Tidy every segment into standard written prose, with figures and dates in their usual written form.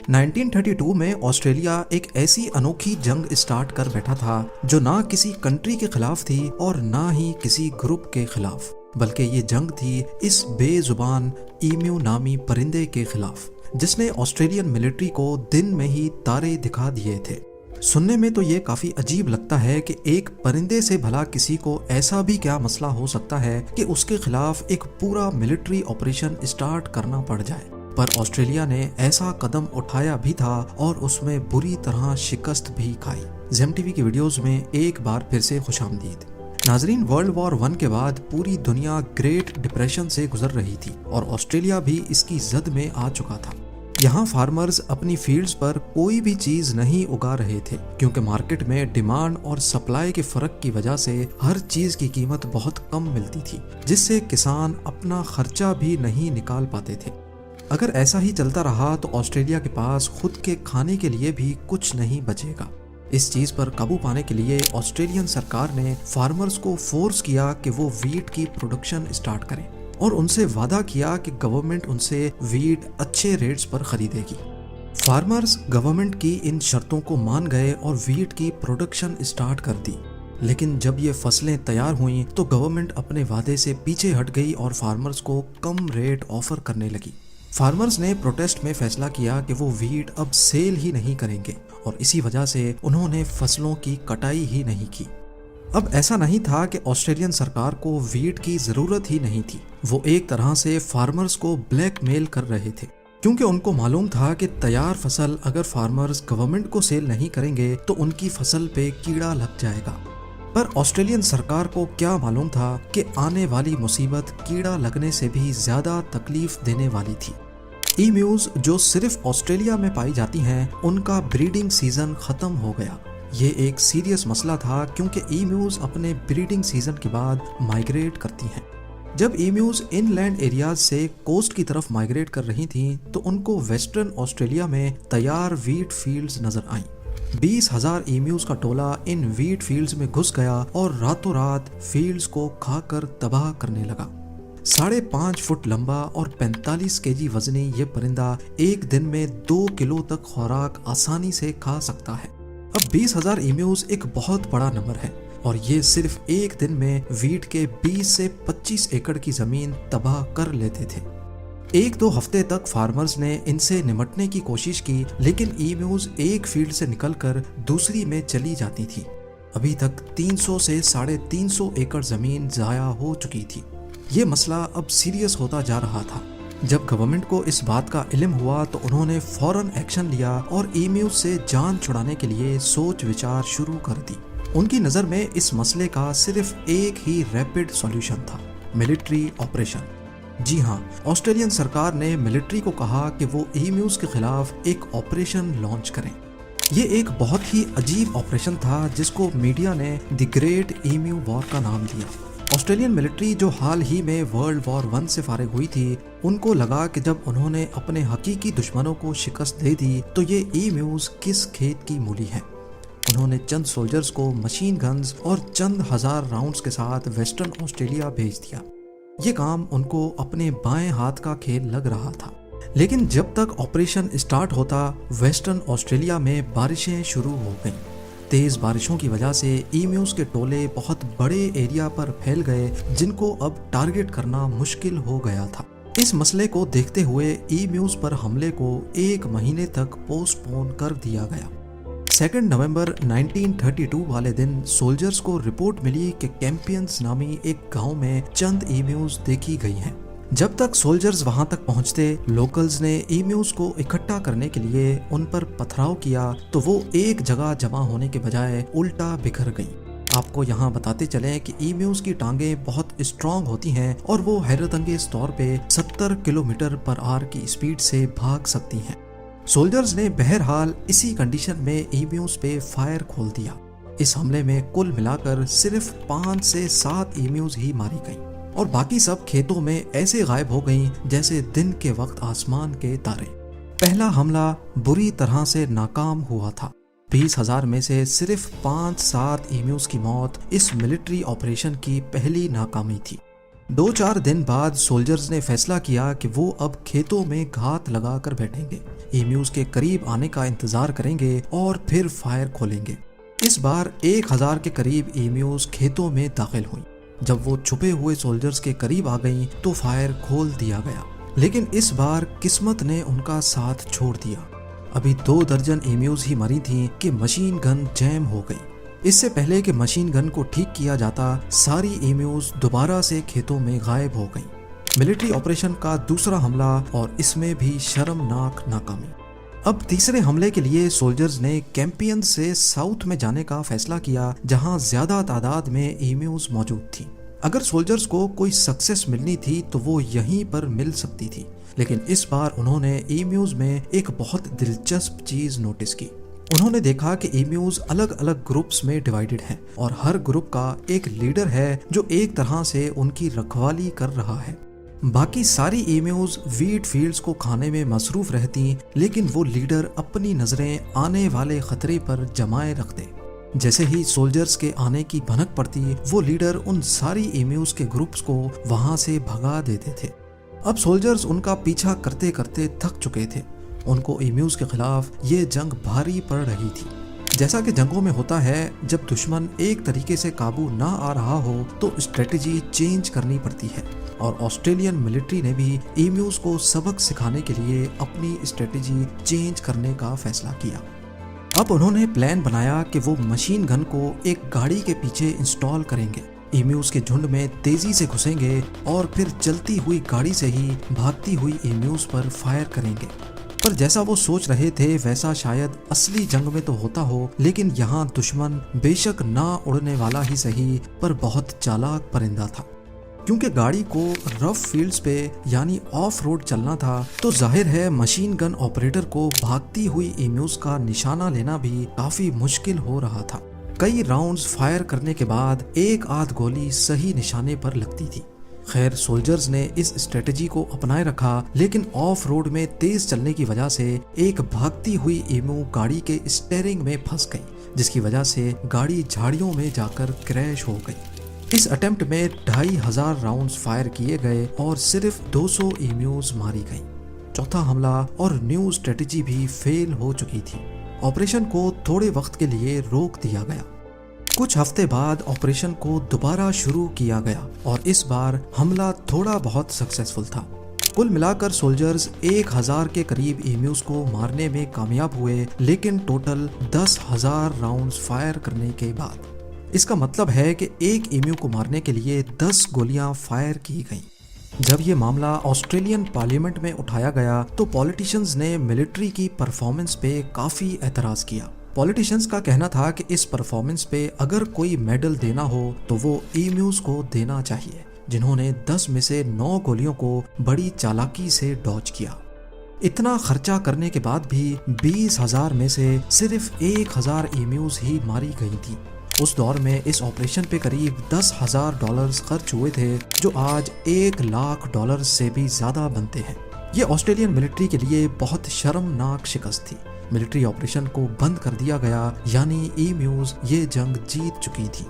1932 में ऑस्ट्रेलिया एक ऐसी अनोखी जंग स्टार्ट कर बैठा था जो ना किसी कंट्री के खिलाफ थी और ना ही किसी ग्रुप के खिलाफ, बल्कि ये जंग थी इस बेजुबान ईम्यू नामी परिंदे के खिलाफ, जिसने ऑस्ट्रेलियन मिलिट्री को दिन में ही तारे दिखा दिए थे। सुनने में तो ये काफी अजीब लगता है कि एक परिंदे से भला किसी को ऐसा भी क्या मसला हो सकता है कि उसके खिलाफ एक पूरा मिलिट्री ऑपरेशन स्टार्ट करना पड़ जाए। पर ऑस्ट्रेलिया ने ऐसा कदम उठाया भी था और उसमें बुरी तरह शिकस्त भी खाई। ज़ेम टीवी की वीडियोस में एक बार फिर से खुशामदीद। नाजरीन, वर्ल्ड वॉर 1 के बाद पूरी दुनिया ग्रेट डिप्रेशन से गुजर रही थी और ऑस्ट्रेलिया भी इसकी जद में आ चुका था। यहाँ फार्मर्स अपनी फील्ड्स पर कोई भी चीज नहीं उगा रहे थे क्योंकि मार्केट में डिमांड और सप्लाई के फर्क की वजह से हर चीज की कीमत बहुत कम मिलती थी, जिससे किसान अपना खर्चा भी नहीं निकाल पाते थे। अगर ऐसा ही चलता रहा तो ऑस्ट्रेलिया के पास खुद के खाने के लिए भी कुछ नहीं बचेगा। इस चीज पर काबू पाने के लिए ऑस्ट्रेलियन सरकार ने फार्मर्स को फोर्स किया कि वो वीट की प्रोडक्शन स्टार्ट करें और उनसे वादा किया कि गवर्नमेंट उनसे वीट अच्छे रेट्स पर खरीदेगी। फार्मर्स गवर्नमेंट की इन शर्तों को मान गए और वीट की प्रोडक्शन स्टार्ट कर दी। लेकिन जब ये फसलें तैयार हुईं तो गवर्नमेंट अपने वादे से पीछे हट गई और फार्मर्स को कम रेट ऑफर करने लगी। फार्मर्स ने प्रोटेस्ट में फैसला किया कि वो वीट अब सेल ही नहीं करेंगे और इसी वजह से उन्होंने फसलों की कटाई ही नहीं की। अब ऐसा नहीं था कि ऑस्ट्रेलियन सरकार को वीट की जरूरत ही नहीं थी, वो एक तरह से फार्मर्स को ब्लैकमेल कर रहे थे क्योंकि उनको मालूम था कि तैयार फसल अगर फार्मर्स गवर्नमेंट को सेल नहीं करेंगे तो उनकी फसल पे कीड़ा लग जाएगा। पर ऑस्ट्रेलियन सरकार को क्या मालूम था कि आने वाली मुसीबत कीड़ा लगने से भी ज्यादा तकलीफ देने वाली थी। ईम्यूज जो सिर्फ ऑस्ट्रेलिया में पाई जाती हैं, उनका ब्रीडिंग सीजन खत्म हो गया। ये एक सीरियस मसला था क्योंकि ईम्यूज अपने ब्रीडिंग सीजन के बाद माइग्रेट करती हैं। जब ईम्यूज इनलैंड एरियाज से कोस्ट की तरफ माइग्रेट कर रही थीं तो उनको वेस्टर्न ऑस्ट्रेलिया में तैयार वीट फील्ड्स नजर आईं। 20,000 ईम्यूज का टोला इन वीट फील्ड्स में घुस गया और रातों रात फील्ड्स को खाकर तबाह करने लगा। 5.5 फुट लंबा और 45 केजी वजनी ये परिंदा एक दिन में 2 किलो तक खुराक आसानी से खा सकता है। अब 20,000 ईम्यूज एक बहुत बड़ा नंबर है और ये सिर्फ एक दिन में वीट के 20 से 25 एकड़ की जमीन तबाह कर लेते थे। 1-2 हफ्ते तक फार्मर्स ने इनसे निपटने की कोशिश की, लेकिन ईम्यूज एक फील्ड से निकलकर दूसरी में चली जाती थी। अभी तक 300 से 350 एकड़ जमीन जाया हो चुकी थी। ये मसला अब सीरियस होता जा रहा था। जब गवर्नमेंट को इस बात का इल्म हुआ तो उन्होंने फौरन एक्शन लिया और ईम्यूज से जान छुड़ाने के लिए सोच विचार शुरू कर दी। उनकी नज़र में इस मसले का सिर्फ एक ही रैपिड सॉल्यूशन था, मिलिट्री ऑपरेशन। जी हाँ, ऑस्ट्रेलियन सरकार ने मिलिट्री को कहा कि वो ईम्यूज के खिलाफ एक ऑपरेशन लॉन्च करें। ये एक बहुत ही अजीब ऑपरेशन था जिसको मीडिया ने द ग्रेट ईम्यू वॉर का नाम दिया। ऑस्ट्रेलियन मिलिट्री जो हाल ही में वर्ल्ड वॉर 1 से फारिग हुई थी, उनको लगा कि जब उन्होंने अपने हकीकी दुश्मनों को शिकस्त दे दी तो ये ईम्यूज किस खेत की मूली है। उन्होंने चंद सोल्जर्स को मशीन गन्स और चंद हजार राउंड्स के साथ वेस्टर्न ऑस्ट्रेलिया भेज दिया। ये काम उनको अपने बाएं हाथ का खेल लग रहा था। लेकिन जब तक ऑपरेशन स्टार्ट होता, वेस्टर्न ऑस्ट्रेलिया में बारिशें शुरू हो गईं। तेज बारिशों की वजह से ईम्यूज के टोले बहुत बड़े एरिया पर फैल गए, जिनको अब टारगेट करना मुश्किल हो गया था। इस मसले को देखते हुए ईम्यूज पर हमले को 1 महीने तक पोस्टपोन कर दिया गया। 2 नवंबर 1932 वाले दिन सोल्जर्स को रिपोर्ट मिली कि कैंपियंस नामी एक गांव में चंद ईम्यूज देखी गई हैं। जब तक सोल्जर्स वहां तक पहुंचते, लोकल्स ने ईम्यूज को इकट्ठा करने के लिए उन पर पथराव किया तो वो एक जगह जमा होने के बजाय उल्टा बिखर गई। आपको यहाँ बताते चलें कि ईम्यूज की टांगें बहुत स्ट्रॉन्ग होती हैं और वो हैरतअंगेज तौर पे 70 किलोमीटर पर आवर की स्पीड से भाग सकती हैं। सोल्जर्स ने बहरहाल इसी कंडीशन में ईम्यूज पे फायर खोल दिया। इस हमले में कुल मिलाकर सिर्फ 5 से 7 ईम्यूज ही मारी गईं और बाकी सब खेतों में ऐसे गायब हो गईं जैसे दिन के वक्त आसमान के तारे। पहला हमला बुरी तरह से नाकाम हुआ था। 20,000 में से सिर्फ 5-7 ईम्यूज की मौत इस मिलिट्री ऑपरेशन की पहली नाकामी थी। 2-4 दिन बाद सोल्जर्स ने फैसला किया कि वो अब खेतों में घात लगा कर बैठेंगे, ईम्यूज के करीब आने का इंतजार करेंगे और फिर फायर खोलेंगे। इस बार 1000 के करीब ईम्यूज खेतों में दाखिल हुई। जब वो छुपे हुए सोल्जर्स के करीब आ गईं तो फायर खोल दिया गया, लेकिन इस बार किस्मत ने उनका साथ छोड़ दिया। अभी 2 दर्जन ईम्यूज ही मरी थीं कि मशीन गन जैम हो गई। इससे पहले कि मशीन गन को ठीक किया जाता, सारी ईम्यूज दोबारा से खेतों में गायब हो गईं। मिलिट्री ऑपरेशन का दूसरा हमला और इसमें भी शर्मनाक नाकामी। अब तीसरे हमले के लिए सोल्जर्स ने कैंपियन से साउथ में जाने का फैसला किया, जहां ज्यादा तादाद में ईम्यूज मौजूद थी। अगर सोल्जर्स को कोई सक्सेस मिलनी थी तो वो यहीं पर मिल सकती थी, लेकिन इस बार उन्होंने ईम्यूज में एक बहुत दिलचस्प चीज नोटिस की। उन्होंने देखा कि ईम्यूज अलग अलग ग्रुप्स में डिवाइडेड हैं और हर ग्रुप का एक लीडर है जो एक तरह से उनकी रखवाली कर रहा है। बाकी सारी ईम्यूज वीट फील्ड्स को खाने में मसरूफ रहती, लेकिन वो लीडर अपनी नजरें आने वाले खतरे पर जमाए रखते। जैसे ही सोल्जर्स के आने की भनक पड़ती, वो लीडर उन सारी ईम्यूज के ग्रुप्स को वहां से भगा देते थे। अब सोल्जर्स उनका पीछा करते करते थक चुके थे। उनको ईम्यूज के खिलाफ ये जंग भारी पड़ रही थी। जैसा कि जंगों में होता है, जब दुश्मन एक तरीके से काबू ना आ रहा हो तो स्ट्रेटजी चेंज करनी पड़ती है, और ऑस्ट्रेलियन मिलिट्री ने भी ईम्यूज को सबक सिखाने के लिए अपनी स्ट्रेटजी चेंज करने का फैसला किया। अब उन्होंने प्लान बनाया कि वो मशीन गन को एक गाड़ी के पीछे इंस्टॉल करेंगे, ईम्यूज के झुंड में तेजी से घुसेंगे और फिर चलती हुई गाड़ी से ही भागती हुई ईम्यूज पर फायर करेंगे। पर जैसा वो सोच रहे थे वैसा शायद असली जंग में तो होता हो, लेकिन यहाँ दुश्मन बेशक ना उड़ने वाला ही सही पर बहुत चालाक परिंदा था। क्योंकि गाड़ी को रफ फील्ड्स पे यानी ऑफ रोड चलना था, तो जाहिर है मशीन गन ऑपरेटर को भागती हुई ईम्यूज का निशाना लेना भी काफी मुश्किल हो रहा था। कई राउंड्स फायर करने के बाद एक आध गोली सही निशाने पर लगती थी। खैर, सोल्जर्स ने इस स्ट्रेटजी को अपनाए रखा, लेकिन ऑफ रोड में तेज चलने की वजह से एक भागती हुई ईमू गाड़ी के स्टीयरिंग में फंस गई, जिसकी वजह से गाड़ी झाड़ियों में जाकर क्रैश हो गई। इस अटेम्प्ट में 2500 राउंड्स फायर किए गए और सिर्फ 200 ईम्यूज मारी गई। चौथा हमला और न्यू स्ट्रेटजी भी फेल हो चुकी थी। ऑपरेशन को थोड़े वक्त के लिए रोक दिया गया। कुछ हफ्ते बाद ऑपरेशन को दोबारा शुरू किया गया और इस बार हमला थोड़ा बहुत सक्सेसफुल था। कुल मिलाकर सोल्जर्स 1000 के करीब ईम्यूज को मारने में कामयाब हुए, लेकिन टोटल 10,000 राउंड्स फायर करने के बाद। इसका मतलब है कि एक ईम्यू को मारने के लिए 10 गोलियां फायर की गईं। जब ये मामला ऑस्ट्रेलियन पार्लियामेंट में उठाया गया तो पॉलिटिशियंस ने मिलिट्री की परफॉर्मेंस पे काफी एतराज किया। पॉलिटिशियंस का कहना था कि इस परफॉर्मेंस पे अगर कोई मेडल देना हो तो वो ईम्यूज को देना चाहिए, जिन्होंने 10 में से 9 गोलियों को बड़ी चालाकी से डॉज किया। इतना खर्चा करने के बाद भी 20,000 में से सिर्फ 1,000 ईम्यूज ही मारी गई थी। उस दौर में इस ऑपरेशन पे करीब $10,000 खर्च हुए थे, जो आज $1,00,000 से भी ज्यादा बनते हैं। ये ऑस्ट्रेलियन मिलिट्री के लिए बहुत शर्मनाक शिकस्त थी। मिलिट्री ऑपरेशन को बंद कर दिया गया, यानी ईम्यूज ये जंग जीत चुकी थी।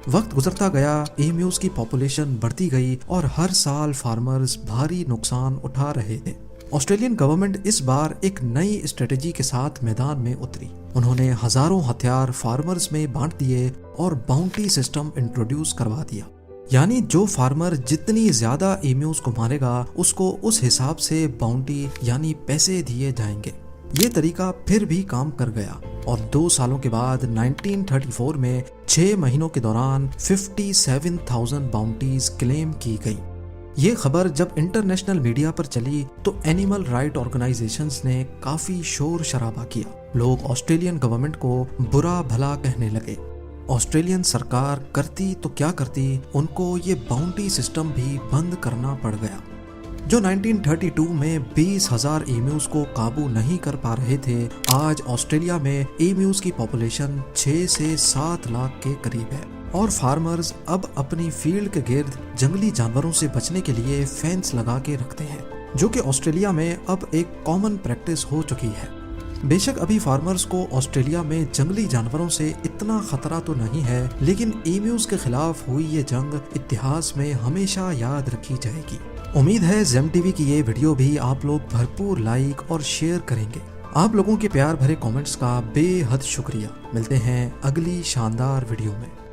वक्त गुजरता गया, ईम्यूज की पॉपुलेशन बढ़ती गई और हर साल फार्मर्स भारी नुकसान उठा रहे थे। ऑस्ट्रेलियन गवर्नमेंट इस बार एक नई स्ट्रेटजी के साथ मैदान में उतरी। उन्होंने हजारों हथियार फार्मर्स में बांट दिए और बाउंटी सिस्टम इंट्रोड्यूस करवा दिया, यानी जो फार्मर जितनी ज्यादा ईम्यूज को मारेगा उसको उस हिसाब से बाउंटी यानी पैसे दिए जाएंगे। ये तरीका फिर भी काम कर गया और 2 सालों के बाद 1934 में 6 महीनों के दौरान 57,000 बाउंटीज क्लेम की गई। ये खबर जब इंटरनेशनल मीडिया पर चली तो एनिमल राइट ऑर्गेनाइजेशंस ने काफी शोर शराबा किया। लोग ऑस्ट्रेलियन गवर्नमेंट को बुरा भला कहने लगे। ऑस्ट्रेलियन सरकार करती तो क्या करती, उनको ये बाउंटी सिस्टम भी बंद करना पड़ गया। जो 1932 में 20,000 ईम्यूज को काबू नहीं कर पा रहे थे, आज ऑस्ट्रेलिया में ईम्यूज की पॉपुलेशन 6 से 7 लाख के करीब है और फार्मर्स अब अपनी फील्ड के गिर्द जंगली जानवरों से बचने के लिए फेंस लगा के रखते हैं, जो कि ऑस्ट्रेलिया में अब एक कॉमन प्रैक्टिस हो चुकी है। بے شک ابھی فارمرز کو آسٹریلیا میں جنگلی جانوروں سے اتنا خطرہ تو نہیں ہے، لیکن ایمیوز کے خلاف ہوئی یہ جنگ اتہاس میں ہمیشہ یاد رکھی جائے گی۔ امید ہے زیم ٹی وی کی یہ ویڈیو بھی آپ لوگ بھرپور لائک اور شیئر کریں گے۔ آپ لوگوں کے پیار بھرے کامنٹس کا بے حد شکریہ۔ ملتے ہیں اگلی شاندار ویڈیو میں۔